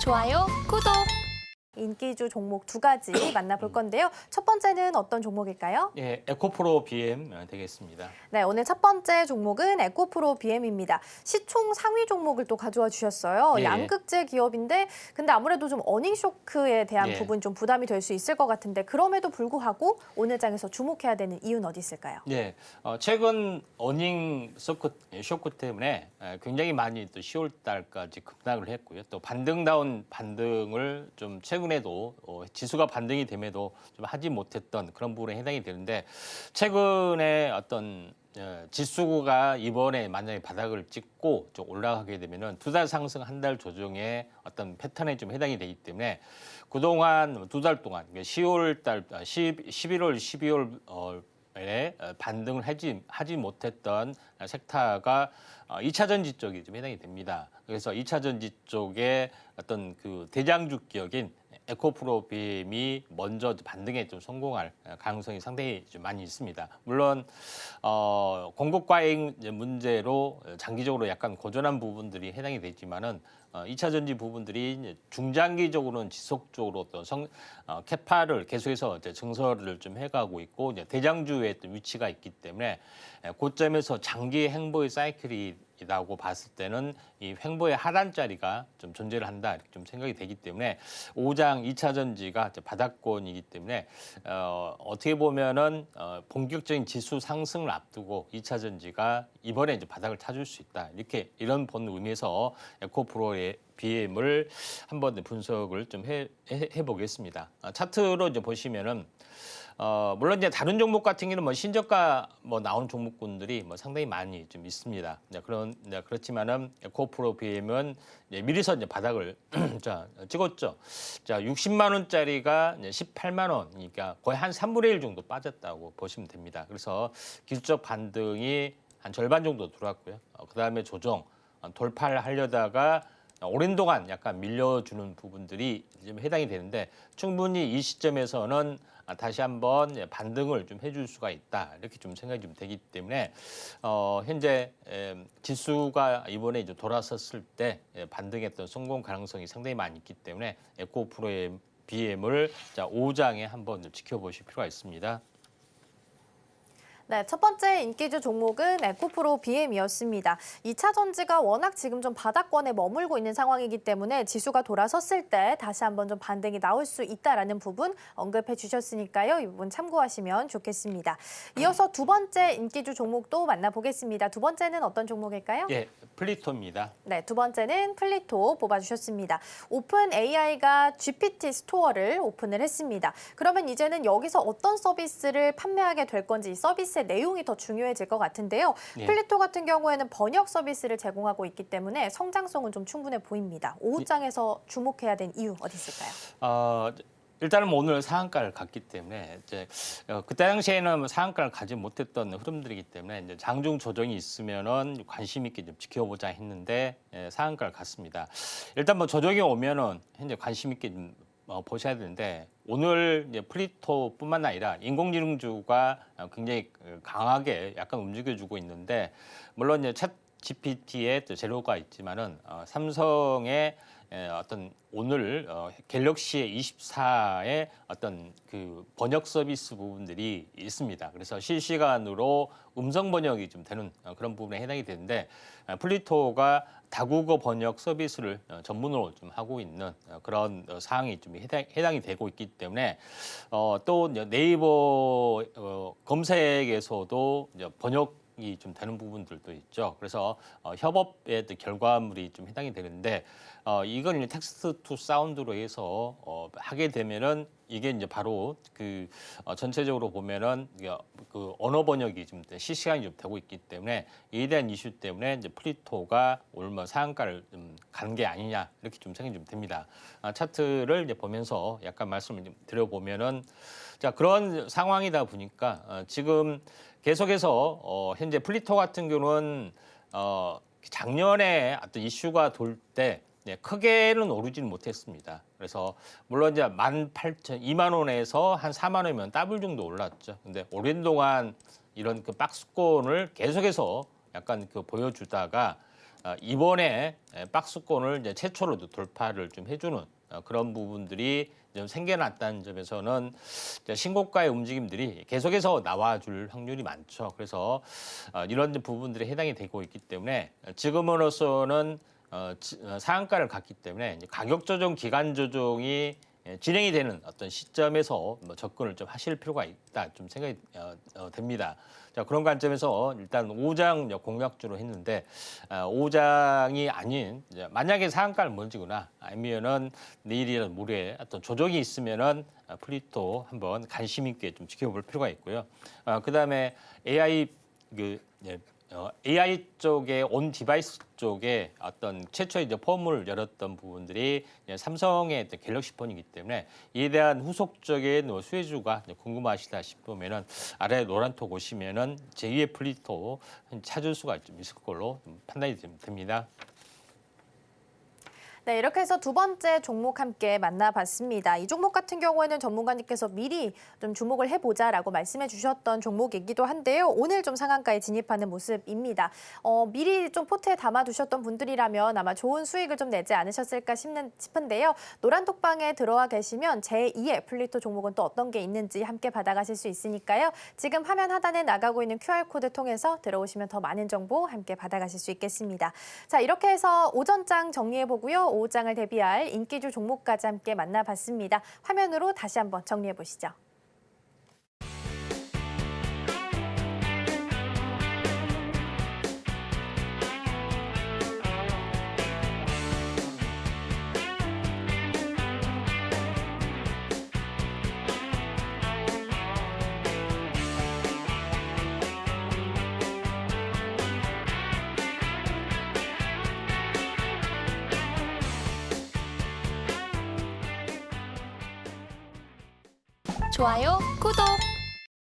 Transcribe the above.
좋아요, 구독! 인기주 종목 두 가지 만나볼 건데요. 첫 번째는 어떤 종목일까요? 예, 에코프로 BM 되겠습니다. 네, 오늘 첫 번째 종목은 에코프로 BM입니다. 시총 상위 종목을 또 가져와 주셨어요. 예. 양극재 기업인데 근데 아무래도 좀 어닝 쇼크에 대한 예. 부분 좀 부담이 될 수 있을 것 같은데 그럼에도 불구하고 오늘 장에서 주목해야 되는 이유는 어디 있을까요? 예, 최근 어닝 쇼크 때문에 굉장히 많이 또 10월 달까지 급락을 했고요. 또 반등다운 반등을 좀 최근에도 지수가 반등이 됨에도 좀 하지 못했던 그런 부분에 해당이 되는데 최근에 어떤 지수가 이번에 만약에 바닥을 찍고 좀 올라가게 되면은 두 달 상승 한 달 조정의 어떤 패턴에 좀 해당이 되기 때문에 그동안 두 달 동안 10월 달 11월 12월 에 반등을 하지 못했던 섹터가 2차 전지 쪽이 좀 해당이 됩니다. 그래서 2차 전지 쪽에 어떤 그 대장주 기업인 에코프로 BM이 먼저 반등에 좀 성공할 가능성이 상당히 좀 많이 있습니다. 물론 공급 과잉 문제로 장기적으로 약간 고전한 부분들이 해당이 되지만은 2차 전지 부분들이 중장기적으로는 지속적으로 또 캐파를 계속해서 증설을 좀 해가고 있고 이제 대장주의 또 위치가 있기 때문에 고점에서 장기 행보의 사이클이라고 봤을 때는 이 횡보의 하단자리가 좀 존재를 한다 이렇게 좀 생각이 되기 때문에 5장 2차 전지가 바닥권이기 때문에 어떻게 보면은 본격적인 지수 상승을 앞두고 2차 전지가 이번에 이제 바닥을 찾을 수 있다 이런 본 의미에서 에코프로의 BM을 한번 분석을 좀 해보겠습니다. 차트로 이제 보시면은 물론 이제 다른 종목 같은 경우는 뭐 신저가 나온 종목군들이 상당히 많이 좀 있습니다. 그렇지만은 에코프로 BM은 미리서 이제 바닥을 찍었죠. 자, 60만 원짜리가 18만 원이니까 거의 한 3분의 1 정도 빠졌다고 보시면 됩니다. 그래서 기술적 반등이 한 절반 정도 들어왔고요. 그다음에 조정 돌파를 하려다가 오랜 동안 약간 밀려주는 부분들이 좀 해당이 되는데 충분히 이 시점에서는 다시 한번 반등을 좀 해줄 수가 있다 이렇게 좀 생각이 좀 되기 때문에 현재 지수가 이번에 이제 돌아섰을 때 반등했던 성공 가능성이 상당히 많이 있기 때문에 에코프로의 BM을 5장에 한번 지켜보실 필요가 있습니다. 네, 첫 번째 인기주 종목은 에코프로 BM이었습니다. 2차 전지가 워낙 지금 좀 바닥권에 머물고 있는 상황이기 때문에 지수가 돌아섰을 때 다시 한번 좀 반등이 나올 수 있다라는 부분 언급해 주셨으니까요. 이 부분 참고하시면 좋겠습니다. 이어서 두 번째 인기주 종목도 만나보겠습니다. 두 번째는 어떤 종목일까요? 예, 플리토입니다. 네, 두 번째는 플리토 뽑아주셨습니다. 오픈 AI가 GPT 스토어를 오픈을 했습니다. 그러면 이제는 여기서 어떤 서비스를 판매하게 될 건지 서비스의 내용이 더 중요해질 것 같은데요. 예. 플리토 같은 경우에는 번역 서비스를 제공하고 있기 때문에 성장성은 좀 충분해 보입니다. 5장에서 주목해야 될 이유 어디 있을까요? 일단은 오늘 상한가를 갔기 때문에 이제 그때 당시에는 상한가를 가지 못했던 흐름들이기 때문에 이제 장중 조정이 있으면은 관심 있게 좀 지켜보자 했는데 상한가를 갔습니다. 일단 조정이 오면은 현재 관심 있게 좀 보셔야 되는데 오늘 이제 플리토뿐만 아니라 인공지능주가 굉장히 강하게 약간 움직여주고 있는데 물론 이제 챗 GPT의 재료가 있지만은 삼성의 어떤 오늘 갤럭시 24의 어떤 그 번역 서비스 부분들이 있습니다. 그래서 실시간으로 음성 번역이 좀 되는 그런 부분에 해당이 되는데 플리토가 다국어 번역 서비스를 전문으로 좀 하고 있는 그런 사항이 좀 해당이 되고 있기 때문에 또 네이버 검색에서도 이제 번역이 좀 되는 부분들도 있죠. 그래서 협업의 결과물이 좀 해당이 되는데 이건 텍스트 투 사운드로 해서 하게 되면은 이게 이제 바로 그 전체적으로 보면은 그 언어 번역이 좀 실시간이 좀 되고 있기 때문에 이에 대한 이슈 때문에 이제 플리토가 오늘 상한가를 좀 간 게 아니냐 이렇게 좀 생각이 좀 됩니다. 차트를 이제 보면서 약간 말씀을 좀 드려보면은 자 그런 상황이다 보니까 지금 계속해서 현재 플리토 같은 경우는 작년에 어떤 이슈가 돌 때 크게는 오르지는 못했습니다. 그래서 물론 이제 18,000, 2만 원에서 한 4만 원이면 더블 정도 올랐죠. 근데 오랜 동안 이런 그 박스권을 계속해서 약간 보여주다가 이번에 박스권을 이제 최초로 돌파를 좀 해주는 그런 부분들이 좀 생겨났다는 점에서는 이제 신고가의 움직임들이 계속해서 나와줄 확률이 많죠. 그래서 이런 부분들이 해당이 되고 있기 때문에 지금으로서는 상한가를 갔기 때문에 이제 가격 조정, 기간 조정이 진행이 되는 어떤 시점에서 뭐 접근을 좀 하실 필요가 있다 좀 생각이 됩니다. 자, 그런 관점에서 일단 5장 공략주로 했는데 5장이 아닌 이제 만약에 상한가를 멀지거나 아니면은 내일이나 모레 어떤 조정이 있으면은 플리토 한번 관심 있게 좀 지켜볼 필요가 있고요. 그다음에 AI AI 쪽에 온 디바이스 쪽에 어떤 최초의 이제 펌을 열었던 부분들이 이제 삼성의 갤럭시 폰이기 때문에 이에 대한 후속적인 수혜주가 궁금하시다 싶으면은 아래 노란톡 오시면은 제2의 플리토 찾을 수가 좀 있을 걸로 판단이 됩니다. 네, 이렇게 해서 두 번째 종목 함께 만나봤습니다. 이 종목 같은 경우에는 전문가님께서 미리 좀 주목을 해보자라고 말씀해 주셨던 종목이기도 한데요. 오늘 좀 상한가에 진입하는 모습입니다. 미리 좀 포트에 담아두셨던 분들이라면 아마 좋은 수익을 좀 내지 않으셨을까 싶은데요. 노란톡방에 들어와 계시면 제2의 플리토 종목은 또 어떤 게 있는지 함께 받아가실 수 있으니까요. 지금 화면 하단에 나가고 있는 QR코드 통해서 들어오시면 더 많은 정보 함께 받아가실 수 있겠습니다. 자, 이렇게 해서 오전장 정리해보고요. 오후장을 대비할 인기주 종목까지 함께 만나봤습니다. 화면으로 다시 한번 정리해 보시죠. 좋아요, 구독!